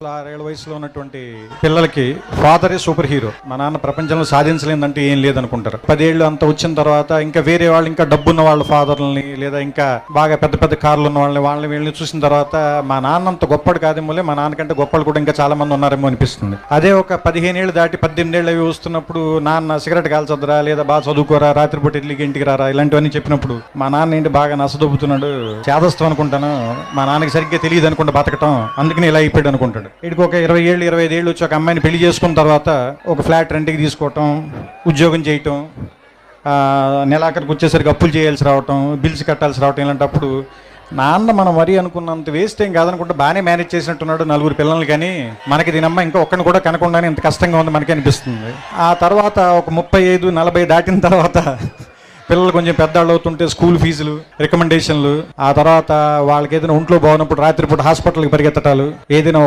6 ఏళ్ల వయసులో ఉన్నటువంటి పిల్లలకి ఫాదరే సూపర్ హీరో. మా నాన్న ప్రపంచంలో సాధించలేదంటే ఏం లేదనుకుంటారు. 10 ఏళ్ళు అంత వచ్చిన తర్వాత ఇంకా వేరే వాళ్ళు, ఇంకా డబ్బున్న వాళ్ళ ఫాదర్లని, లేదా ఇంకా బాగా పెద్ద పెద్ద కార్లు ఉన్న వాళ్ళని వీళ్ళని చూసిన తర్వాత మా నాన్న అంత గొప్పడు కాదేమోలే, మా నాన్నకంటే గొప్పలు కూడా ఇంకా చాలా మంది ఉన్నారేమో అనిపిస్తుంది. అదే ఒక 15 ఏళ్ళు దాటి 18 ఏళ్ళు అవి వస్తున్నప్పుడు నాన్న సిగరెట్ కాల్చొద్దురా, లేదా బాగా చదువుకోరా, రాత్రిపూట ఇడ్లీకి ఇంటికి రారా, ఇలాంటివన్నీ చెప్పినప్పుడు మా నాన్న ఏంటి బాగా నసదొబ్బుతున్నాడు, చేదస్తాం అనుకుంటాను, మా నాన్నకి సరిగ్గా తెలియదు అనుకుంటా బతకటం, అందుకని ఇలా అయిపోయాడు అనుకుంటాడు. వీడికి ఒక 20 ఏళ్ళు 25 ఏళ్ళు వచ్చి ఒక అమ్మాయిని పెళ్లి చేసుకున్న తర్వాత ఒక ఫ్లాట్ రెంట్కి తీసుకోవటం, ఉద్యోగం చేయటం, నెలాఖరికి వచ్చేసరికి అప్పులు చేయాల్సి రావటం, బిల్స్ కట్టాల్సి రావటం, ఇలాంటప్పుడు నాన్న మనం మరీ అనుకున్నంత వేస్ట్ ఏం కాదనుకుంటే బాగానే మేనేజ్ చేసినట్టున్నాడు 4 పిల్లలు. కానీ మనకి దీనమ్మ ఇంకా ఒక్కడిని కూడా కనకుండానే ఇంత కష్టంగా ఉంది మనకి అనిపిస్తుంది. ఆ తర్వాత ఒక 35-40 దాటిన తర్వాత పిల్లలు కొంచెం పెద్దవాళ్ళు అవుతుంటే స్కూల్ ఫీజులు, రికమెండేషన్లు, ఆ తర్వాత వాళ్ళకి ఏదైనా ఒంట్లో బాగున్నప్పుడు రాత్రిపూట హాస్పిటల్కి పరిగెత్తటాలు, ఏదైనా